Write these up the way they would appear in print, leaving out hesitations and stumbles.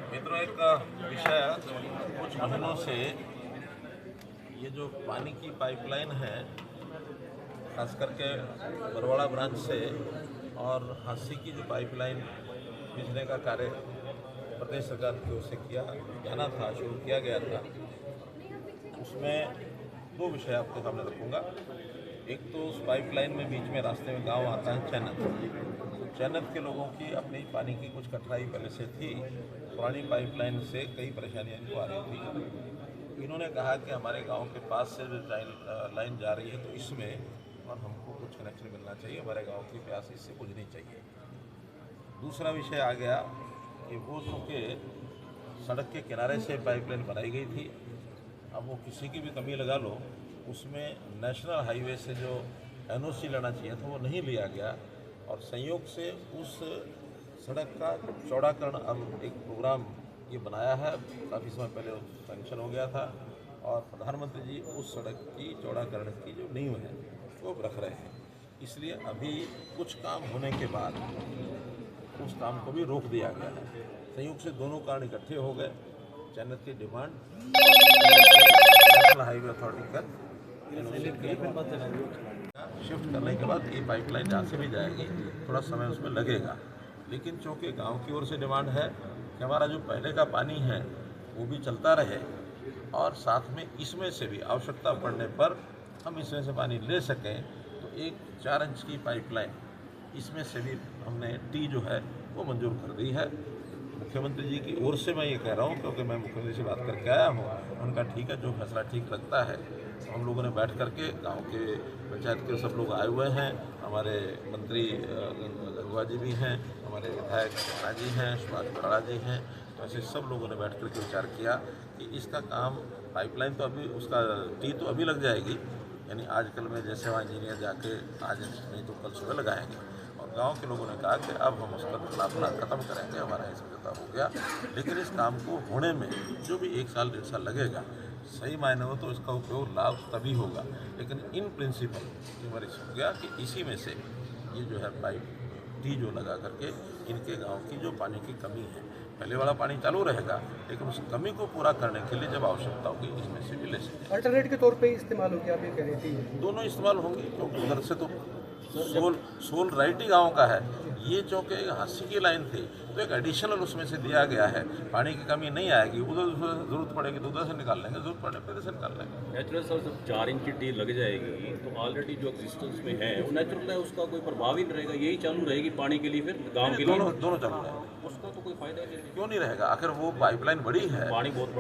मित्रों, एक विषय कुछ महीनों से ये जो पानी की पाइपलाइन है, खास करके बरवाड़ा ब्रांच से और हांसी की जो पाइपलाइन खींचने का कार्य प्रदेश सरकार की ओर से किया जाना था, शुरू किया गया था, उसमें दो विषय आपके सामने रखूँगा। एक तो उस पाइपलाइन में बीच में रास्ते में गांव आता है चैनत। चैनत के लोगों की अपनी पानी की कुछ कठिनाई पहले से थी। पुरानी पाइपलाइन से कई परेशानियां इनको आ रही थी। इन्होंने कहा कि हमारे गांव के पास से जो लाइन जा रही है तो इसमें और हमको कुछ कनेक्शन मिलना चाहिए, हमारे गाँव की प्यास इससे बुझनी चाहिए। दूसरा विषय आ गया कि वो चूँकि सड़क के किनारे से पाइपलाइन बनाई गई थी, अब वो किसी की भी कमी लगा लो, उसमें नेशनल हाईवे से जो एनओसी लेना चाहिए था वो नहीं लिया गया और संयोग से उस सड़क का चौड़ाकरण अब एक प्रोग्राम ये बनाया है, काफ़ी समय पहले सैंक्शन हो गया था और प्रधानमंत्री जी उस सड़क की चौड़ाकरण की जो नींव है वो रख रहे हैं। इसलिए अभी कुछ काम होने के बाद उस काम को भी रोक दिया गया है। संयोग से दोनों कारण इकट्ठे हो गए। चैनत की डिमांड नेशनल हाईवे अथॉरिटी का शिफ्ट करने के बाद ये पाइपलाइन जहाँ से भी जाएगी थोड़ा समय उसमें लगेगा, लेकिन चूँकि गांव की ओर से डिमांड है कि हमारा जो पहले का पानी है वो भी चलता रहे और साथ में इसमें से भी आवश्यकता पड़ने पर हम इसमें से पानी ले सकें, तो एक 4 इंच की पाइपलाइन इसमें से भी हमने टी जो है वो मंजूर कर दी है। मुख्यमंत्री जी की ओर से मैं ये कह रहा हूँ क्योंकि मैं मुख्यमंत्री से बात करके आया हूँ, उनका ठीक है, जो फैसला ठीक लगता है। हम लोगों ने बैठ करके गांव के पंचायत के सब लोग आए हुए हैं, हमारे मंत्री गंगवा जी भी हैं, हमारे विधायक राणा जी हैं, सुभाष बराड़ा जी हैं, तो ऐसे सब लोगों ने बैठ करके विचार किया कि इसका काम पाइपलाइन तो अभी उसका टी तो अभी लग जाएगी, यानी आजकल में जैसे वहाँ इंजीनियर जाके आज नहीं तो कल सुबह लगाएंगे और गांव के लोगों ने कहा कि अब हम उसका खिलाफना खत्म करेंगे, हमारा ये समझौता हो गया। लेकिन इस काम को होने में जो भी 1 साल 1.5 साल लगेगा, सही मायने हो तो इसका उपयोग लाभ तभी होगा, लेकिन इन प्रिंसिपल न्यूमरिक्स हो गया कि इसी में से ये जो है पाइप टी जो लगा करके इनके गांव की जो पानी की कमी है, पहले वाला पानी चालू रहेगा, लेकिन उस कमी को पूरा करने के लिए जब आवश्यकता होगी इसमें से भी ले सकते हैं। अल्टरनेट के तौर पे इस्तेमाल होगी, आप ये कह रहे थे? दोनों इस्तेमाल होंगे क्योंकि उधर से तो सोल राइट ही गाँव का है, ये चौके हांसी की लाइन थी तो एक एडिशनल उसमें से दिया गया है। पानी की कमी नहीं आएगी, उधर जरूरत पड़ेगी तो उधर से निकाल लेंगे, जरूरत पड़ने पर से निकाल लेंगे। नेचुरल सर जब 4 इंच की टी लग जाएगी तो ऑलरेडी जो एग्जिस्टेंस में है वो नेचुरल है, उसका कोई प्रभाव ही नहीं रहेगा, यही चालू रहेगी पानी के लिए, फिर गाँव के लिए दोनों चालू रहेगा। उसका तो कोई फायदा नहीं है। क्यों नहीं रहेगा? आखिर वो पाइपलाइन बड़ी है, पानी बहुत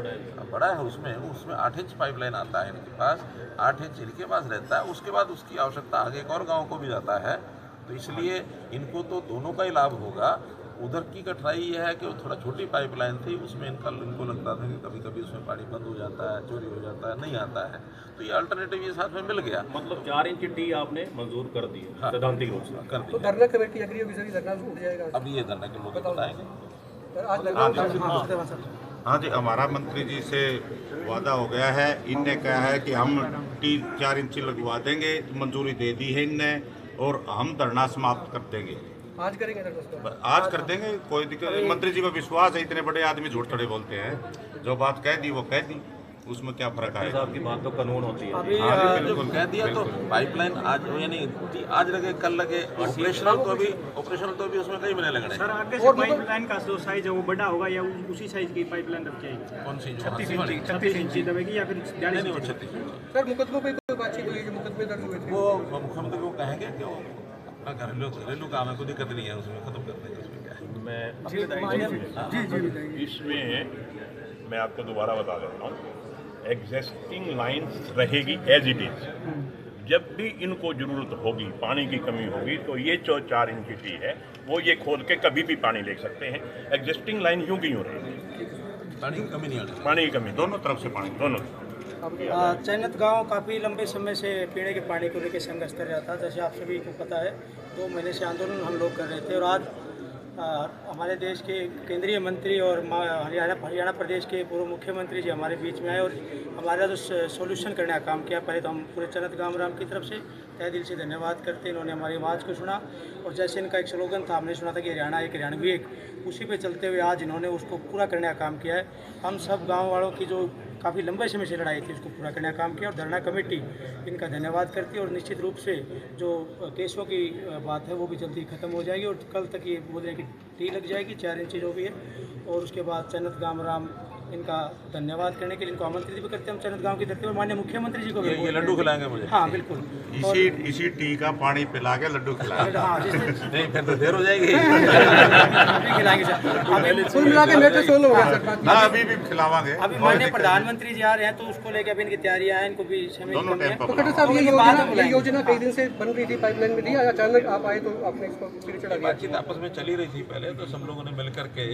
बड़ा है उसमें 8 इंच पाइपलाइन आता है इनके पास, 8 इंच इनके पास रहता है, उसके बाद उसकी आवश्यकता आगे एक और गाँव को भी जाता है, तो इसलिए इनको तो दोनों का ही लाभ होगा। उधर की कठिनाई यह है कि वो थोड़ा छोटी पाइपलाइन थी, उसमें इनको लगता था कि कभी कभी उसमें पानी बंद हो जाता है, चोरी हो जाता है, नहीं आता है, तो ये अल्टरनेटिव ये साथ में मिल गया। मतलब 4 इंच की टी आपने मंजूर कर दी है सैद्धांतिक रूप से? कर दी। तो धरना कमेटी अग्री होगी सर, धरना उठ जाएगा? अभी ये धरना के लोग बताएंगे। हाँ जी, हमारा मंत्री जी से वादा हो गया है, इनने कहा है कि हम टी 4 इंच लगवा देंगे, मंजूरी दे दी है इनने और हम धरना समाप्त कर देंगे। आज करेंगे धरना? आज कर देंगे, कोई दिक्कत नहीं। मंत्री जी में विश्वास है, इतने बड़े आदमी झूठ थोड़े बोलते हैं, जो बात कह दी वो कह दी, उसमें क्या फर्क है? आपकी बात तो कानून होती है। हाँ जी, जो कह दिया तो पाइपलाइन आज यानी आज लगे कल लगे, ऑपरेशनल तो अभी उसमें कई महीने लगने। सर आगे से पाइपलाइन का जो साइज है वो बड़ा होगा या उसी साइज की पाइपलाइन रख जाएगी? कौन सी? 36 इंची दबेगी या फिर नहीं, वो 36 इंच। सर मुकदमों पे कोई बातचीत हुई है? मुकदमे दर्ज हुए थे? वो मुख्यमंत्री को कहेंगे कि वो अपना घरेलू काम है, कोई दिक्कत नहीं है, उसमें खत्म कर देंगे, उसमें क्या है। इसमें मैं आपको दोबारा बता देता हूँ, एग्जिस्टिंग लाइंस रहेगी एज इट इज। जब भी इनको जरूरत होगी, पानी की कमी होगी, तो ये जो 4 इंच की टी है वो ये खोल के कभी भी पानी ले सकते हैं। एग्जिस्टिंग लाइन यूं की यूं रहेगी, पानी की कमी नहीं आनी। पानी की कमी दोनों तरफ से पानी, दोनों। चैनत गांव काफ़ी लंबे समय से पीने के पानी को लेकर संघर्ष कर रहा था। जैसे आप सभी को पता है, 2 महीने से आंदोलन हम लोग कर रहे थे और आज हमारे देश के केंद्रीय मंत्री और हरियाणा प्रदेश के पूर्व मुख्यमंत्री जी हमारे बीच में आए और हमारा जो सोल्यूशन करने का काम किया। पहले तो हम पूरे चैनत गांव राम की तरफ से, तहे दिल से धन्यवाद करते हैं। इन्होंने हमारी आवाज़ को सुना और जैसे इनका एक स्लोगन था, हमने सुना था कि हरियाणा एक हरियाणवी एक, उसी पे चलते हुए आज इन्होंने उसको पूरा करने का काम किया है। हम सब गाँव वालों की जो काफ़ी लंबे समय से लड़ाई थी उसको पूरा करने का काम किया और धरना कमेटी इनका धन्यवाद करती है। और निश्चित रूप से जो केसों की बात है वो भी जल्दी ख़त्म हो जाएगी और कल तक ये बोल रहे हैं कि टी लग जाएगी 4 इंच जो भी है। और उसके बाद चैनत गामराम इनका धन्यवाद करने के लिए इनको आमंत्रित भी करते हैं हम चैनत गांव की धरती पर। माननीय मुख्यमंत्री जी को भी ये लड्डू खिलाएंगे मुझे। हाँ बिल्कुल, इसी टी का पानी पिला के लड्डू खिलाएंगे। हाँ जिस नहीं फिर तो देर हो जाएगी। अभी खिलाएंगे सर। अभी कुल मिला के मेटर सोल्व हो गया सर। हाँ अभी भी खिलावांगे। अभी माननीय प्रधानमंत्री जी आ रहे हैं तो उसको लेकर अभी इनकी तैयारियां हैं, इनको भी समय दोनों कमी है। टाइम तो पर खट्टर साहब ये बाद में ये बुलाएंगे। योजना कई दिन से बन रही थी, पाइपलाइन में थी, अचानक आप आए तो आपने इसको सिरे चढ़ा दिया। बातचीत आपस में चली रही थी पहले, तो सब लोगों ने मिलकर के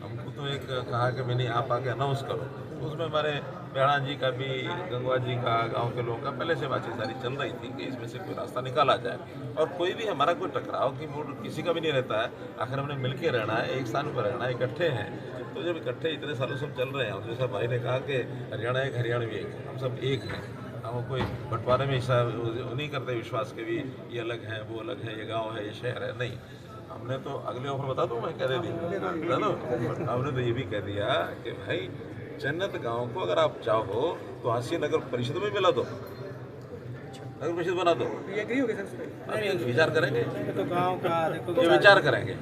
हमको तो एक कहा कि मैंने आप आके अनाउंस करो। उसमें हमारे बेड़ा जी का भी, गंगवा जी का, गांव के लोगों का पहले से बातचीत सारी चल रही थी कि इसमें से कोई रास्ता निकाला जाए। और कोई भी हमारा कोई टकराव की मूड किसी का भी नहीं रहता है। आखिर हमने मिलकर रहना है, एक स्थान पर रहना है, इकट्ठे हैं। तो जब इकट्ठे इतने सालों से चल रहे हैं, और जैसा भाई ने कहा कि हरियाणा एक हरियाणवी एक, हम सब एक हैं। हम कोई बंटवारे में हिस्सा नहीं करते विश्वास के भी ये अलग है वो अलग है, ये गाँव है ये शहर है, नहीं। हमने तो अगले ऑफर बता दूँ मैं, कह दे दी हमने तो ये भी कह दिया कि भाई जन्नत गांव को अगर आप चाहो तो हासिया नगर परिषद में मिला दो, नगर परिषद बना दो। ये एग्री हो गया सर इस पे? अब ये विचार करेंगे, तो गाँव का देखो ये विचार करेंगे।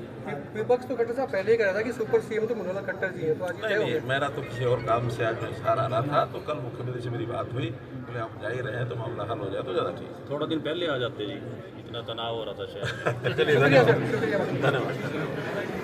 विपक्ष तो खट्टर साहब पहले ही कह रहा था कि सुपर सीएम तो मनोहर खट्टर जी है, तो आज ये तय हो नहीं गया। मेरा तो किसी और काम से आज मैं शहर आ रहा था, तो कल मुख्यमंत्री से मेरी बात हुई, बोले आप जा ही रहे हैं तो मामला हल हो जाए तो ज़्यादा ठीक थोड़ा दिन पहले आ जाते जी, इतना तनाव हो रहा था शायद। है। चलिए धन्यवाद। शुक्रिया। धन्यवाद।